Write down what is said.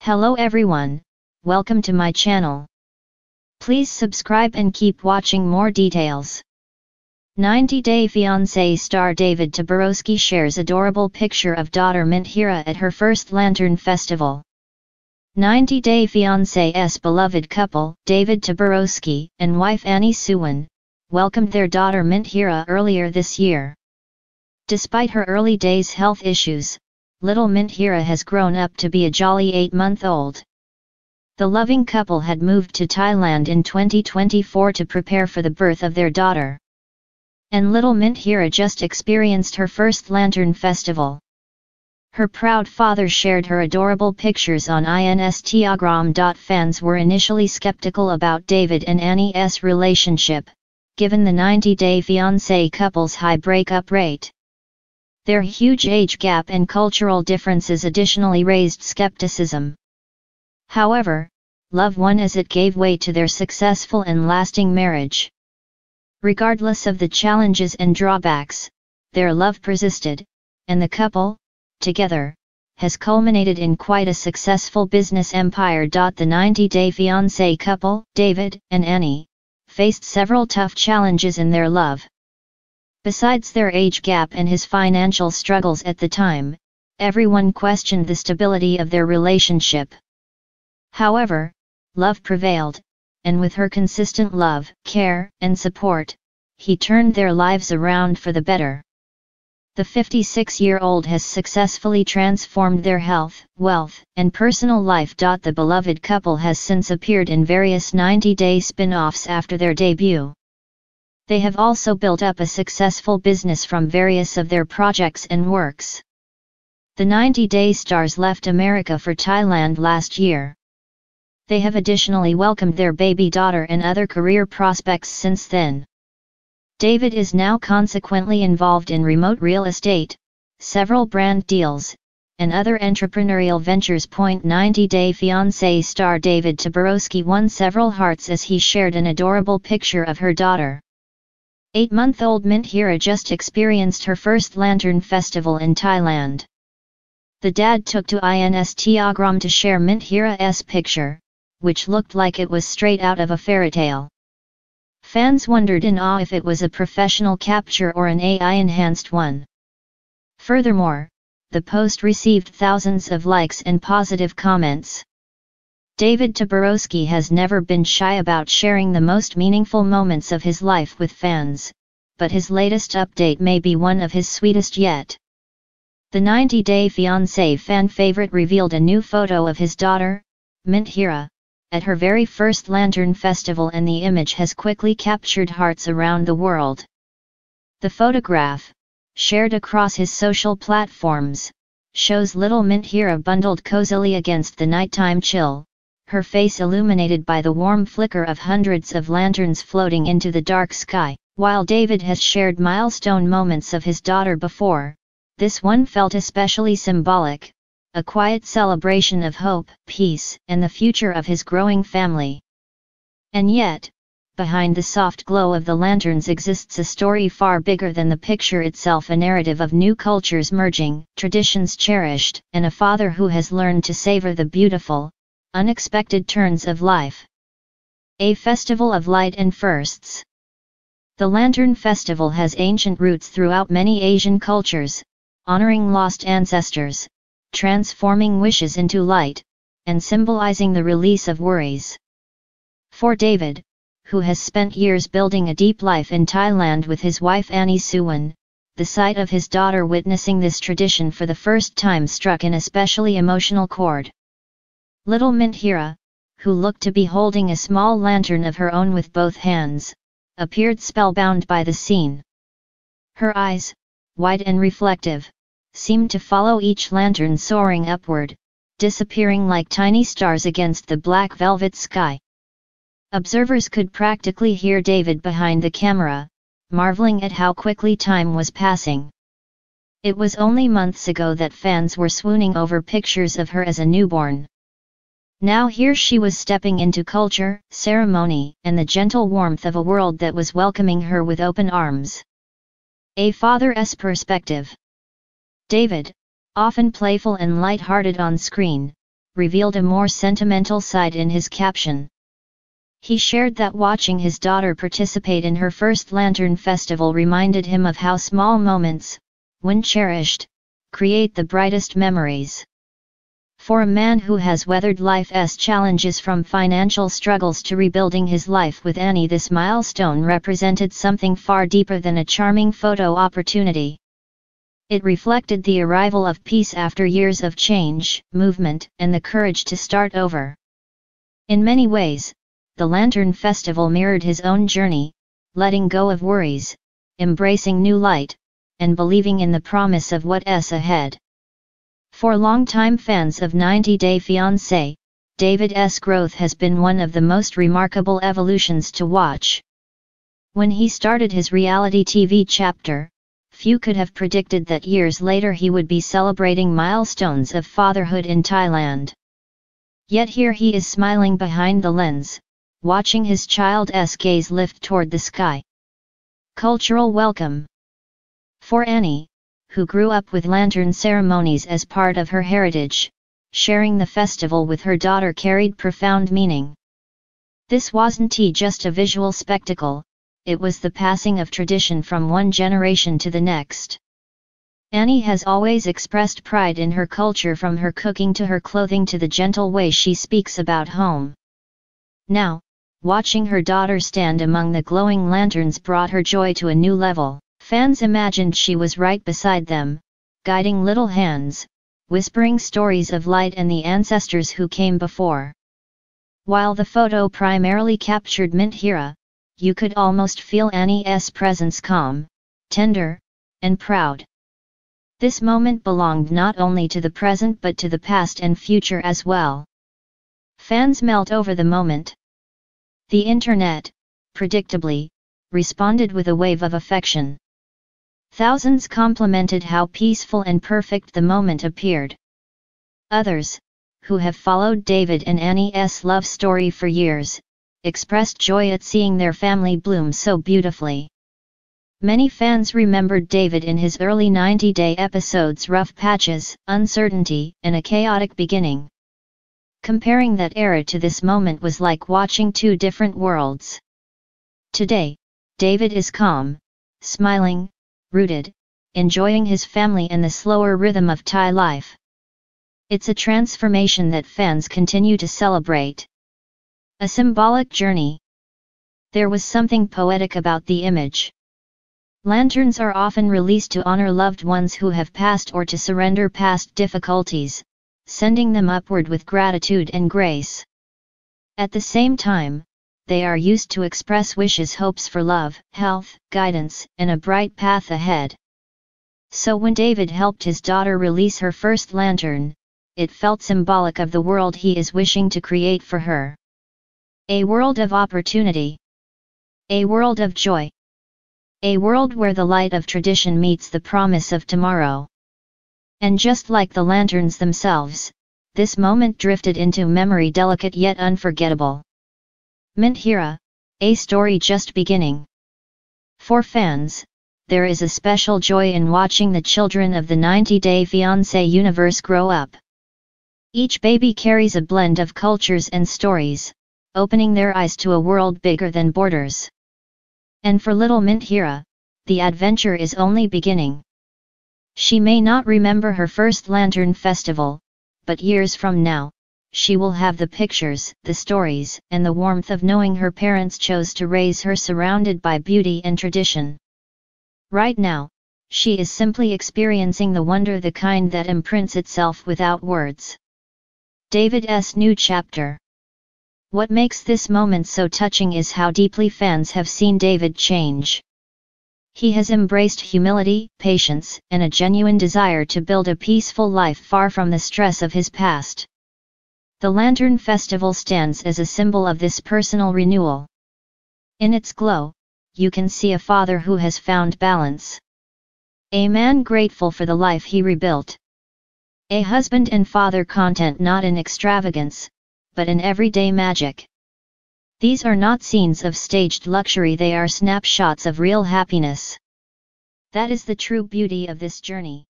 Hello everyone, welcome to my channel. Please subscribe and keep watching more details. 90 Day Fiancé star David Toborowsky shares adorable picture of daughter Minthir at her first Lantern Festival. 90 Day Fiancé's beloved couple, David Toborowsky and wife Annie Suwon, welcomed their daughter Minthir earlier this year. Despite her early days' health issues, little Minthir has grown up to be a jolly 8-month-old. The loving couple had moved to Thailand in 2024 to prepare for the birth of their daughter. And little Minthir just experienced her first Lantern Festival. Her proud father shared her adorable pictures on Instagram. Fans were initially skeptical about David and Annie's relationship, given the 90 Day Fiancé couple's high breakup rate. Their huge age gap and cultural differences additionally raised skepticism. However, love won as it gave way to their successful and lasting marriage. Regardless of the challenges and drawbacks, their love persisted, and the couple, together, has culminated in quite a successful business empire. The 90 Day Fiancé couple, David and Annie, faced several tough challenges in their love. Besides their age gap and his financial struggles at the time, everyone questioned the stability of their relationship. However, love prevailed, and with her consistent love, care, and support, he turned their lives around for the better. The 56-year-old has successfully transformed their health, wealth, and personal life. The beloved couple has since appeared in various 90-day spin-offs after their debut. They have also built up a successful business from various of their projects and works. The 90 Day stars left America for Thailand last year. They have additionally welcomed their baby daughter and other career prospects since then. David is now consequently involved in remote real estate, several brand deals, and other entrepreneurial ventures. 90 Day Fiancé star David Toborowsky won several hearts as he shared an adorable picture of her daughter. 8-month-old Minthir just experienced her first Lantern Festival in Thailand. The dad took to Instagram to share Minthir's picture, which looked like it was straight out of a fairy tale. Fans wondered in awe if it was a professional capture or an AI-enhanced one. Furthermore, the post received thousands of likes and positive comments. David Toborowsky has never been shy about sharing the most meaningful moments of his life with fans, but his latest update may be one of his sweetest yet. The 90 Day Fiancé fan favorite revealed a new photo of his daughter, Minthir, at her very first Lantern Festival, and the image has quickly captured hearts around the world. The photograph, shared across his social platforms, shows little Minthir bundled cozily against the nighttime chill, her face illuminated by the warm flicker of hundreds of lanterns floating into the dark sky. While David has shared milestone moments of his daughter before, this one felt especially symbolic, a quiet celebration of hope, peace, and the future of his growing family. And yet, behind the soft glow of the lanterns exists a story far bigger than the picture itself, a narrative of new cultures merging, traditions cherished, and a father who has learned to savor the beautiful, unexpected turns of life. A festival of light and firsts. The Lantern Festival has ancient roots throughout many Asian cultures, honoring lost ancestors, transforming wishes into light, and symbolizing the release of worries. For David, who has spent years building a deep life in Thailand with his wife Annie Suwon, the sight of his daughter witnessing this tradition for the first time struck an especially emotional chord. Little Minthir, who looked to be holding a small lantern of her own with both hands, appeared spellbound by the scene. Her eyes, wide and reflective, seemed to follow each lantern soaring upward, disappearing like tiny stars against the black velvet sky. Observers could practically hear David behind the camera, marveling at how quickly time was passing. It was only months ago that fans were swooning over pictures of her as a newborn. Now here she was stepping into culture, ceremony, and the gentle warmth of a world that was welcoming her with open arms. A father's perspective. David, often playful and light-hearted on screen, revealed a more sentimental side in his caption. He shared that watching his daughter participate in her first Lantern Festival reminded him of how small moments, when cherished, create the brightest memories. For a man who has weathered life's challenges from financial struggles to rebuilding his life with Annie, this milestone represented something far deeper than a charming photo opportunity. It reflected the arrival of peace after years of change, movement, and the courage to start over. In many ways, the Lantern Festival mirrored his own journey, letting go of worries, embracing new light, and believing in the promise of what's ahead. For longtime fans of 90 Day Fiancé, David's growth has been one of the most remarkable evolutions to watch. When he started his reality TV chapter, few could have predicted that years later he would be celebrating milestones of fatherhood in Thailand. Yet here he is smiling behind the lens, watching his child's gaze lift toward the sky. Cultural welcome. For Annie, who grew up with lantern ceremonies as part of her heritage, sharing the festival with her daughter carried profound meaning. This wasn't just a visual spectacle, it was the passing of tradition from one generation to the next. Annie has always expressed pride in her culture, from her cooking to her clothing to the gentle way she speaks about home. Now, watching her daughter stand among the glowing lanterns brought her joy to a new level. Fans imagined she was right beside them, guiding little hands, whispering stories of light and the ancestors who came before. While the photo primarily captured Minthir, you could almost feel Annie's presence, calm, tender, and proud. This moment belonged not only to the present but to the past and future as well. Fans melt over the moment. The internet, predictably, responded with a wave of affection. Thousands complimented how peaceful and perfect the moment appeared. Others, who have followed David and Annie's love story for years, expressed joy at seeing their family bloom so beautifully. Many fans remembered David in his early 90-day episodes' rough patches, uncertainty, and a chaotic beginning. Comparing that era to this moment was like watching two different worlds. Today, David is calm, smiling, rooted, enjoying his family and the slower rhythm of Thai life. It's a transformation that fans continue to celebrate. A symbolic journey. There was something poetic about the image. Lanterns are often released to honor loved ones who have passed or to surrender past difficulties, sending them upward with gratitude and grace. At the same time, they are used to express wishes, hopes for love, health, guidance, and a bright path ahead. So when David helped his daughter release her first lantern, it felt symbolic of the world he is wishing to create for her. A world of opportunity. A world of joy. A world where the light of tradition meets the promise of tomorrow. And just like the lanterns themselves, this moment drifted into memory, delicate yet unforgettable. Minthir, a story just beginning. For fans, there is a special joy in watching the children of the 90 Day Fiancé universe grow up. Each baby carries a blend of cultures and stories, opening their eyes to a world bigger than borders. And for little Minthir, the adventure is only beginning. She may not remember her first Lantern Festival, but years from now, she will have the pictures, the stories, and the warmth of knowing her parents chose to raise her surrounded by beauty and tradition. Right now, she is simply experiencing the wonder, the kind that imprints itself without words. David's new chapter. What makes this moment so touching is how deeply fans have seen David change. He has embraced humility, patience, and a genuine desire to build a peaceful life far from the stress of his past. The Lantern Festival stands as a symbol of this personal renewal. In its glow, you can see a father who has found balance. A man grateful for the life he rebuilt. A husband and father content not in extravagance, but in everyday magic. These are not scenes of staged luxury, they are snapshots of real happiness. That is the true beauty of this journey.